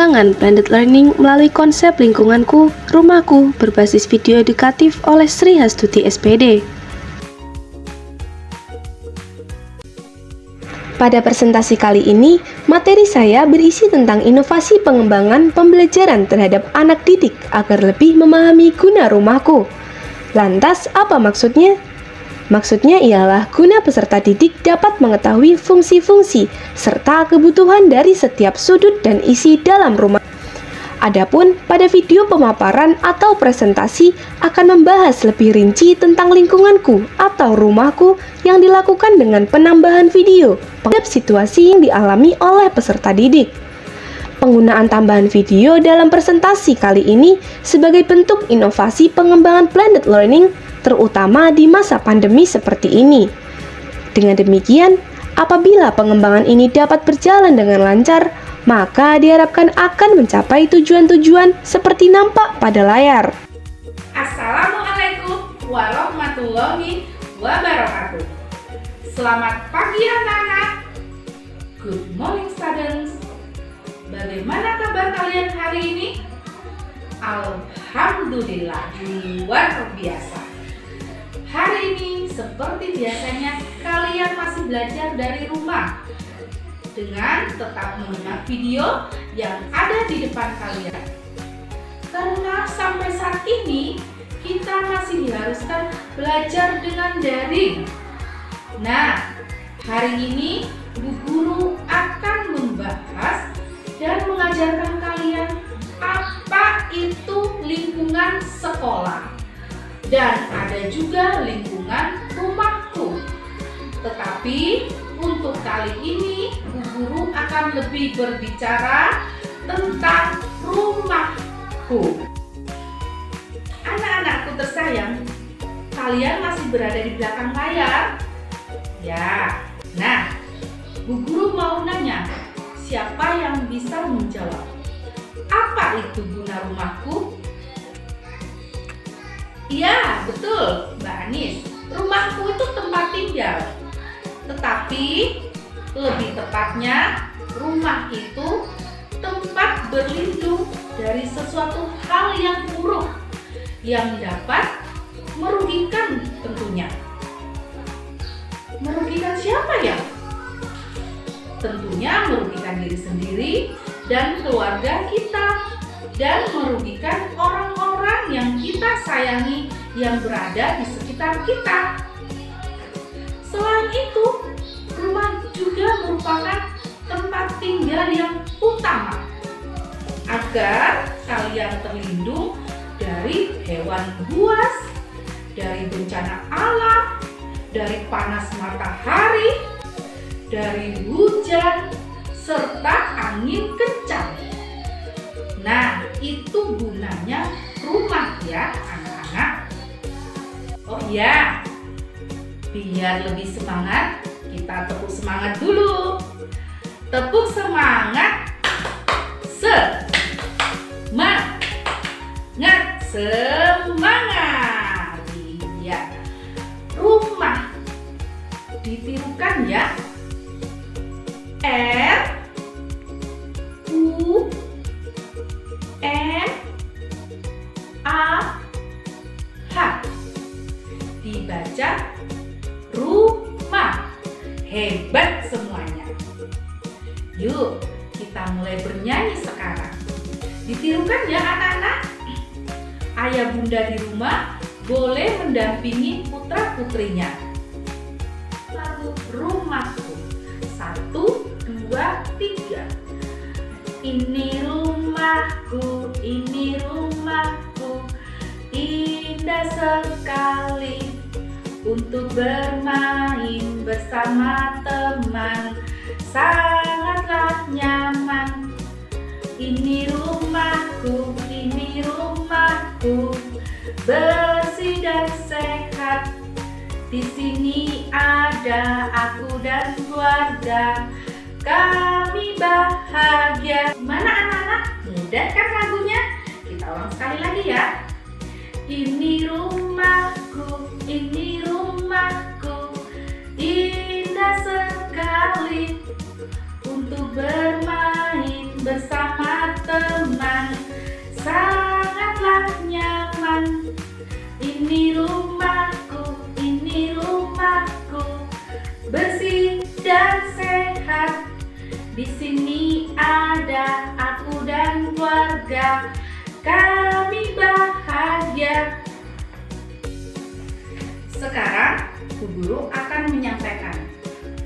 pengembangan blended learning melalui konsep lingkunganku, rumahku, berbasis video edukatif oleh Sri Hastuti SPD. Pada presentasi kali ini, materi saya berisi tentang inovasi pengembangan pembelajaran terhadap anak didik agar lebih memahami guna rumahku. Lantas, apa maksudnya? Maksudnya ialah guna peserta didik dapat mengetahui fungsi-fungsi serta kebutuhan dari setiap sudut dan isi dalam rumah. Adapun pada video pemaparan atau presentasi akan membahas lebih rinci tentang lingkunganku atau rumahku yang dilakukan dengan penambahan video pada situasi yang dialami oleh peserta didik. Penggunaan tambahan video dalam presentasi kali ini sebagai bentuk inovasi pengembangan blended learning terutama di masa pandemi seperti ini. Dengan demikian, apabila pengembangan ini dapat berjalan dengan lancar, maka diharapkan akan mencapai tujuan-tujuan seperti nampak pada layar. Assalamualaikum warahmatullahi wabarakatuh. Selamat pagi anak-anak. Good morning students. Bagaimana kabar kalian hari ini? Alhamdulillah, luar biasa. Hari ini seperti biasanya kalian masih belajar dari rumah dengan tetap menyimak video yang ada di depan kalian. Karena sampai saat ini kita masih diharuskan belajar dengan daring. Nah, hari ini Bu Guru akan membahas dan mengajarkan kalian apa itu lingkungan sekolah. Dan ada juga lingkungan rumahku. Tetapi untuk kali ini Bu Guru akan lebih berbicara tentang rumahku. Anak-anakku tersayang, kalian masih berada di belakang layar? Ya. Nah, Bu Guru mau nanya, siapa yang bisa menjawab? Apa itu guna rumahku? Iya, betul, Mbak Anis. Rumahku itu tempat tinggal. Tetapi, lebih tepatnya, rumah itu tempat berlindung dari sesuatu hal yang buruk yang dapat merugikan tentunya. Merugikan siapa ya? Tentunya merugikan diri sendiri dan keluarga kita. Dan merugikan orang-orang yang kita sayangi yang berada di sekitar kita. Selain itu, rumah juga merupakan tempat tinggal yang utama agar kalian terlindung dari hewan buas, dari bencana alam, dari panas matahari, dari hujan, serta angin kencang. Nah, itu gunanya rumah ya anak-anak. Oh iya, biar lebih semangat, kita tepuk semangat dulu. Tepuk semangat. Semangat. Iya. Rumah ditirukan ya. Dibaca rumah. Hebat semuanya. Yuk, kita mulai bernyanyi sekarang. Ditirukan ya anak-anak. Ayah bunda di rumah boleh mendampingi putra-putrinya. Lagu rumahku. 1, 2, 3. Ini rumahku, ini rumahku. Indah sekali untuk bermain bersama teman, sangatlah nyaman. Ini rumahku, bersih dan sehat. Di sini ada aku dan keluarga, kami bahagia. Mana anak-anak? Mudah kan lagunya? Kita ulang sekali lagi ya. Ini rumahku, indah sekali untuk bermain bersama teman. Ini rumahku, ini rumahku, bersih dan sehat. Di sini ada aku dan keluarga, kami bahagia. Sekarang, Bu Guru akan menyampaikan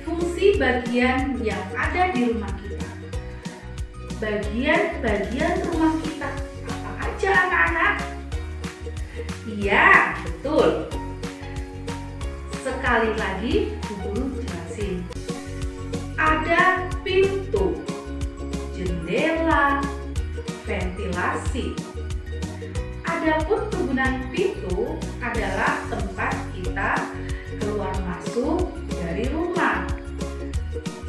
fungsi bagian yang ada di rumah kita. Bagian-bagian rumah kita apa aja anak-anak? Iya, betul. Sekali lagi Bu Guru jelasin. Ada pintu, jendela, ventilasi. Adapun penggunaan pintu adalah tempat kita keluar masuk dari rumah.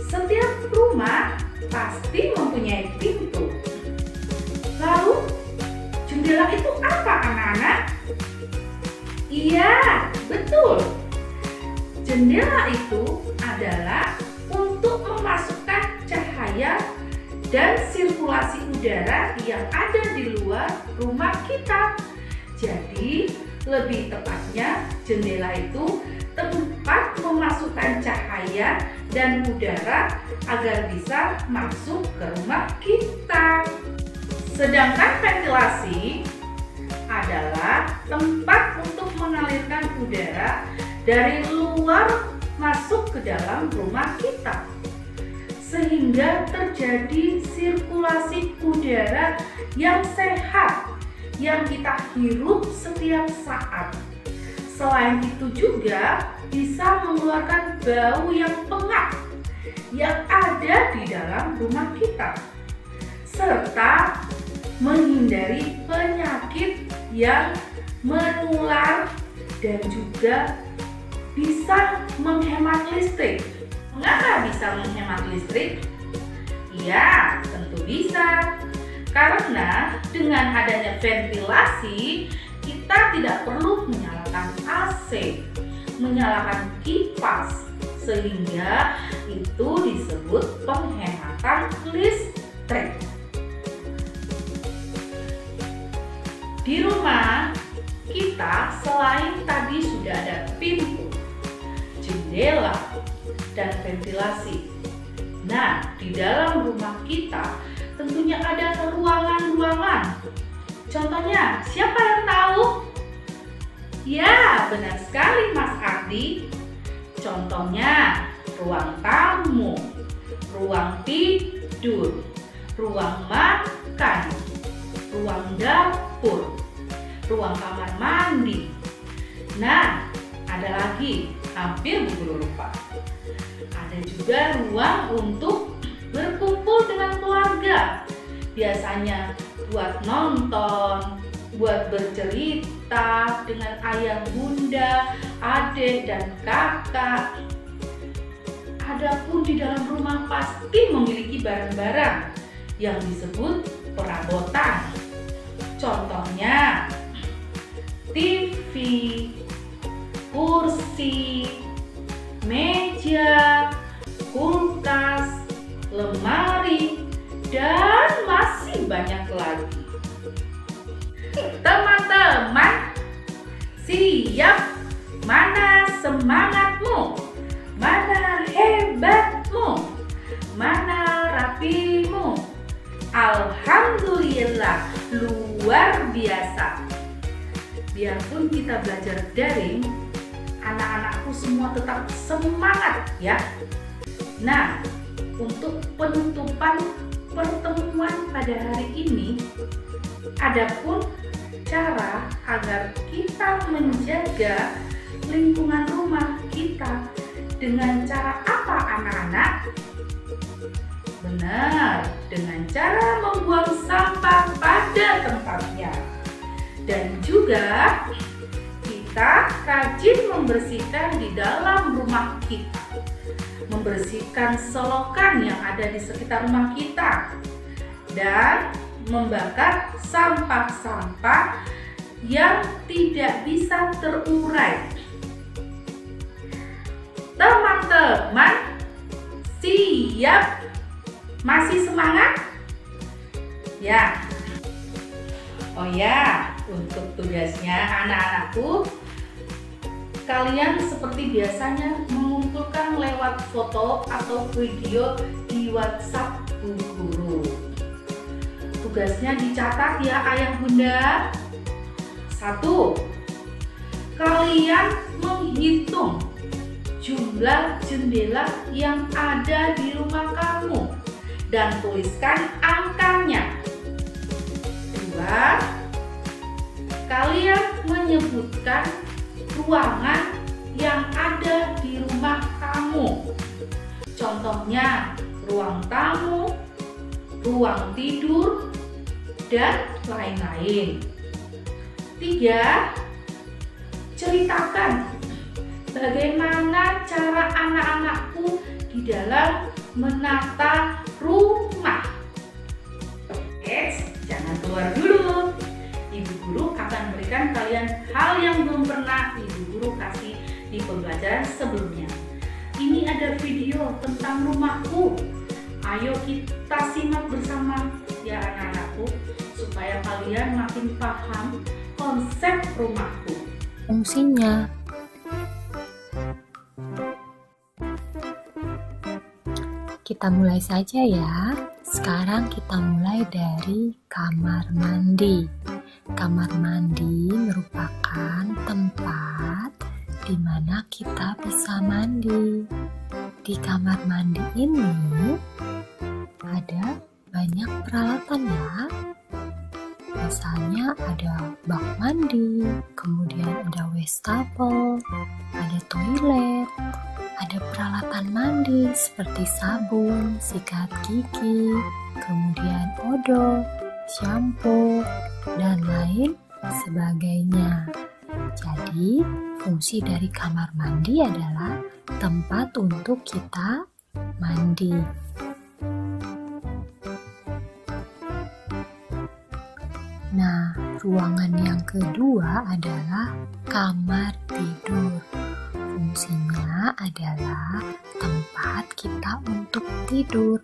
Setiap rumah pasti mempunyai pintu. Lalu, jendela itu apa anak-anak? Iya, betul. Jendela itu adalah untuk memasukkan cahaya dan sirkulasi udara yang ada di luar rumah kita. Jadi, lebih tepatnya jendela itu tempat memasukkan cahaya dan udara agar bisa masuk ke rumah kita. Sedangkan ventilasi adalah tempat untuk mengalirkan udara dari luar masuk ke dalam rumah kita, sehingga terjadi sirkulasi udara yang sehat yang kita hirup setiap saat. Selain itu juga bisa mengeluarkan bau yang pengap yang ada di dalam rumah kita, serta menghindari penyakit yang menular dan juga bisa menghemat listrik. Mengapa bisa menghemat listrik? Ya, tentu bisa. Karena dengan adanya ventilasi, kita tidak perlu menyalakan AC, menyalakan kipas, sehingga itu disebut penghematan listrik. Di rumah kita selain tadi sudah ada pintu, jendela, dan ventilasi. Nah, di dalam rumah kita tentunya ada ruangan-ruangan. Contohnya, siapa yang tahu? Ya, benar sekali Mas Ardi. Contohnya, ruang tamu, ruang tidur, ruang makan, ruang dapur, ruang kamar mandi. Nah, ada lagi, hampir Bu Guru lupa. Ada juga ruang untuk berkumpul dengan keluarga. Biasanya buat nonton, buat bercerita dengan ayah, bunda, adik, dan kakak. Adapun di dalam rumah pasti memiliki barang-barang yang disebut perabotan. Contohnya TV, kursi, meja, kulkas, lemari, dan masih banyak lagi. Teman-teman, siap? Mana semangatmu? Mana hebatmu? Mana rapimu? Alhamdulillah, luar biasa. Biarpun kita belajar daring, anak-anakku semua tetap semangat ya. Nah, untuk penutupan pertemuan pada hari ini, adapun cara agar kita menjaga lingkungan rumah kita dengan cara apa anak-anak? Benar, dengan cara membuang sampah pada tempatnya. Dan juga kita rajin membersihkan di dalam rumah kita. Membersihkan selokan yang ada di sekitar rumah kita. Dan membakar sampah-sampah yang tidak bisa terurai. Teman-teman, siap? Masih semangat? Ya. Oh ya, untuk tugasnya anak-anakku, Kalian seperti biasanya mengumpulkan lewat foto atau video di WhatsApp Bu Guru. Tugasnya dicatat ya ayah bunda. 1. Kalian menghitung jumlah jendela yang ada di rumah kamu dan tuliskan angkanya. 2. Kalian menyebutkan ruangan yang ada di rumah kamu. Contohnya ruang tamu, ruang tidur, dan lain-lain. 3. Ceritakan bagaimana cara anak-anakku di dalam menata rumah. Jangan keluar dulu. Ibu Guru akan berikan kalian hal yang belum pernah Ibu Guru kasih di pembelajaran sebelumnya. Ini ada video tentang rumahku. Ayo kita simak bersama ya anak-anakku, supaya kalian makin paham konsep rumahku. Fungsinya. Kita mulai saja ya. Sekarang kita mulai dari kamar mandi. Kamar mandi merupakan tempat di mana kita bisa mandi. Di kamar mandi ini ada banyak peralatan ya. Misalnya ada bak mandi, kemudian ada wastafel, ada toilet, ada peralatan mandi seperti sabun, sikat gigi, kemudian odol, shampoo, dan lain sebagainya. Jadi, fungsi dari kamar mandi adalah tempat untuk kita mandi. Nah, ruangan yang kedua adalah kamar tidur. Fungsinya adalah tempat kita untuk tidur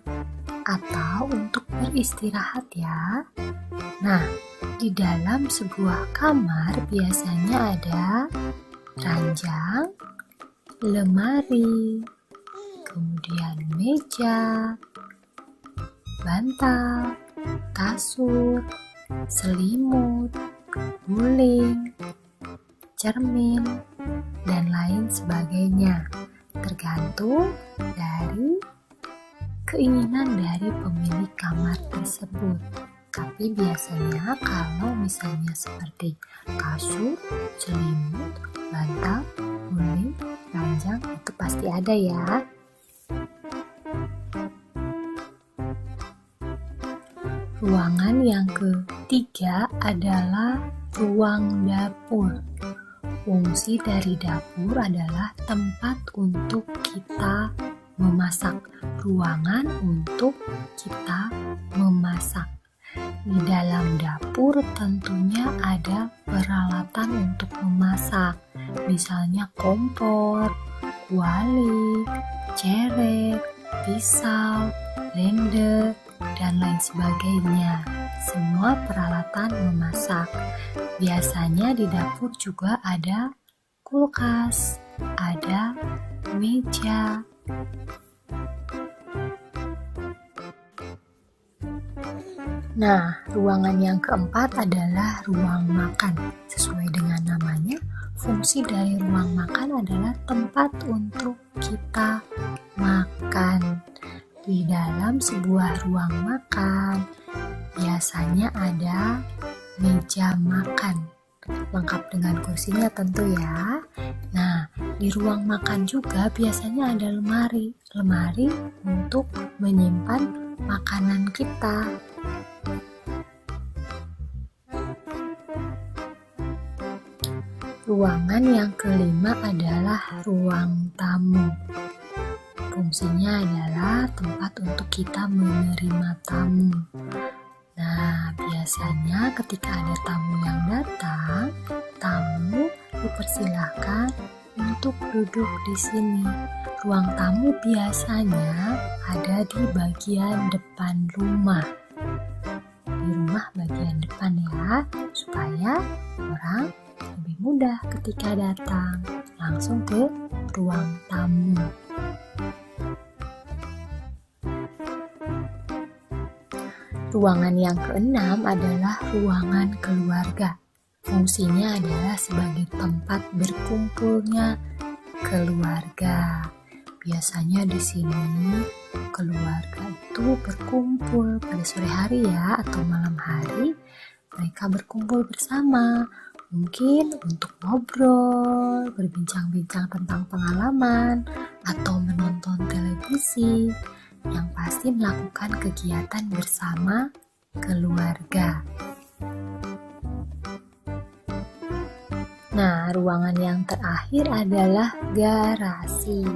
atau untuk beristirahat ya. Nah, di dalam sebuah kamar biasanya ada ranjang, lemari, kemudian meja, bantal, kasur, selimut, guling, cermin, dan lain sebagainya, tergantung dari keinginan dari pemilik kamar tersebut. Tapi biasanya kalau misalnya seperti kasur, selimut, bantal, guling, ranjang itu pasti ada ya. Ruangan yang ketiga adalah ruang dapur. Fungsi dari dapur adalah tempat untuk kita memasak, ruangan untuk kita memasak. Di dalam dapur tentunya ada peralatan untuk memasak, misalnya kompor, kuali, cerek, pisau, blender, dan lain sebagainya. Semua peralatan memasak. Biasanya di dapur juga ada kulkas, ada meja. Nah, ruangan yang keempat adalah ruang makan. Sesuai dengan namanya, fungsi dari ruang makan adalah tempat untuk kita makan. Di dalam sebuah ruang makan, biasanya ada meja makan, lengkap dengan kursinya tentu ya. Nah, di ruang makan juga biasanya ada lemari untuk menyimpan makanan kita. Ruangan yang kelima adalah ruang tamu. Fungsinya adalah tempat untuk kita menerima tamu. Nah, biasanya ketika ada tamu yang datang, tamu dipersilahkan untuk duduk di sini. Ruang tamu biasanya ada di bagian depan rumah. Di rumah bagian depan ya, supaya orang lebih mudah ketika datang. langsung ke ruang tamu. Ruangan yang keenam adalah ruangan keluarga. Fungsinya adalah sebagai tempat berkumpulnya keluarga. Biasanya di sini keluarga itu berkumpul pada sore hari ya, atau malam hari. Mereka berkumpul bersama, mungkin untuk ngobrol, berbincang-bincang tentang pengalaman, atau menonton televisi. Yang pasti melakukan kegiatan bersama keluarga. Nah, ruangan yang terakhir adalah garasi.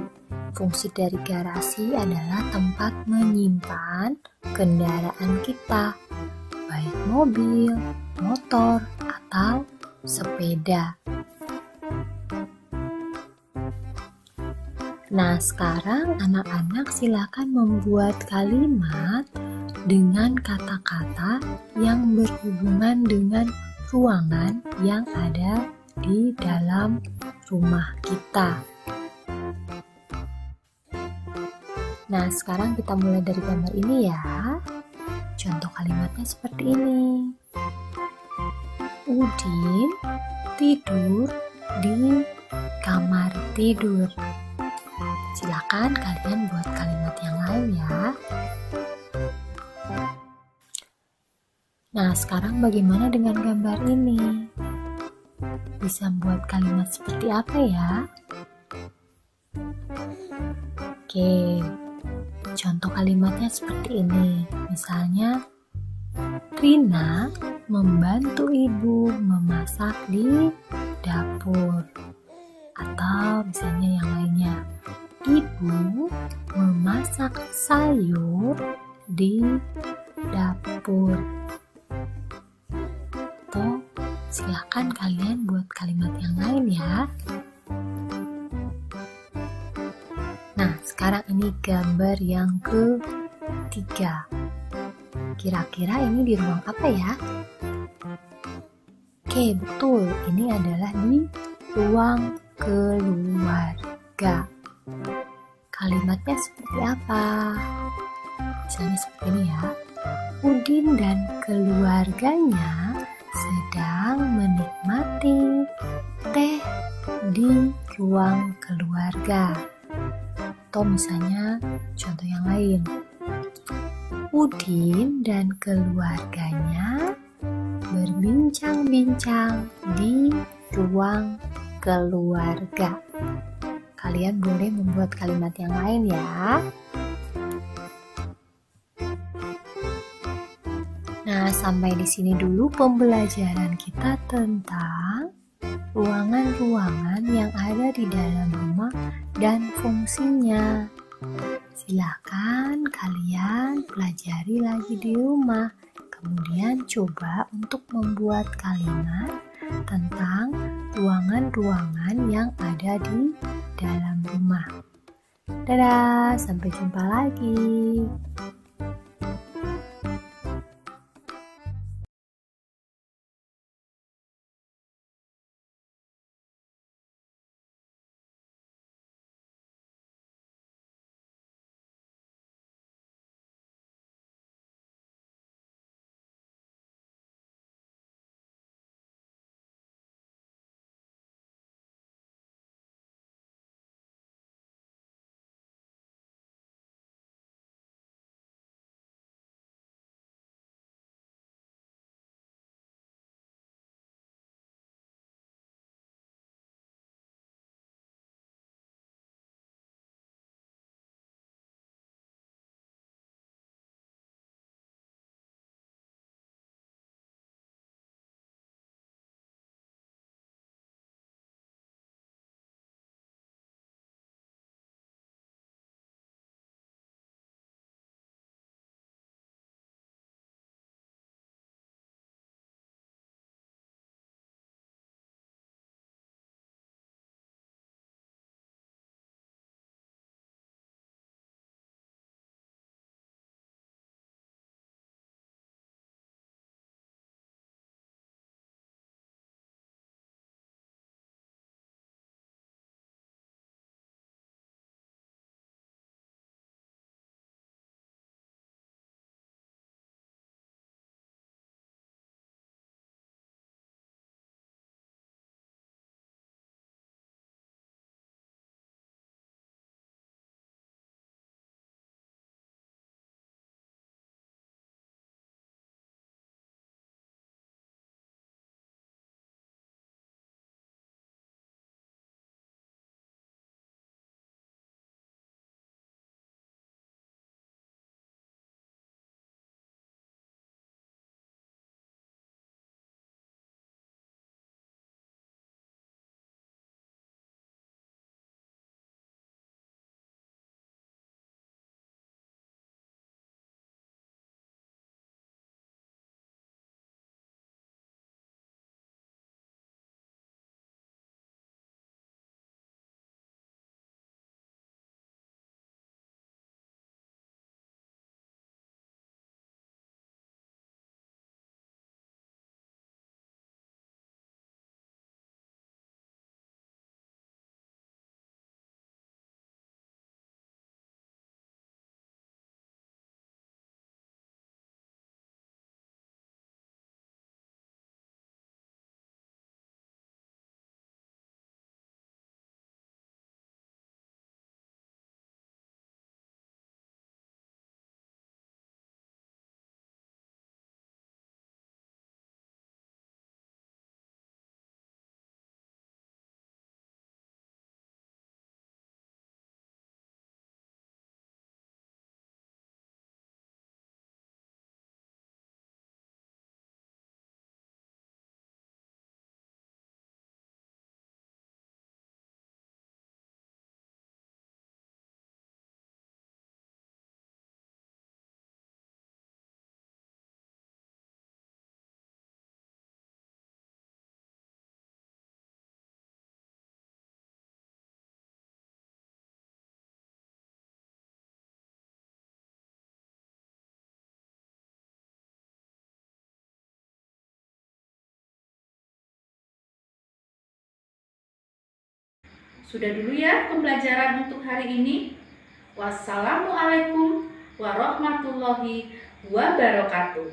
Fungsi dari garasi adalah tempat menyimpan kendaraan kita, baik mobil, motor, atau sepeda. Nah, sekarang anak-anak silakan membuat kalimat dengan kata-kata yang berhubungan dengan ruangan yang ada di dalam rumah kita. Nah, sekarang kita mulai dari gambar ini ya. Contoh kalimatnya seperti ini. Udin tidur di kamar tidur. Silakan kalian buat kalimat yang lain ya. Nah, sekarang bagaimana dengan gambar ini? Bisa buat kalimat seperti apa ya? Oke, contoh kalimatnya seperti ini. Misalnya, Rina membantu ibu memasak di dapur. Atau misalnya yang lainnya, ibu memasak sayur di dapur. Atau silakan kalian buat kalimat yang lain ya. Nah, sekarang ini gambar yang ketiga. Kira-kira ini di ruang apa ya? Oke, betul. Ini adalah di ruang keluarga. Kalimatnya seperti apa? Misalnya seperti ini ya. Udin dan keluarganya sedang menikmati teh di ruang keluarga. Atau misalnya contoh yang lain. Udin dan keluarganya berbincang-bincang di ruang keluarga. Kalian boleh membuat kalimat yang lain ya. Nah, sampai di sini dulu pembelajaran kita tentang ruangan-ruangan yang ada di dalam rumah dan fungsinya. Silakan kalian pelajari lagi di rumah. Kemudian coba untuk membuat kalimat tentang ruangan-ruangan yang ada di dalam rumah. Dadah, sampai jumpa lagi. Sudah dulu ya pembelajaran untuk hari ini. Wassalamualaikum warahmatullahi wabarakatuh.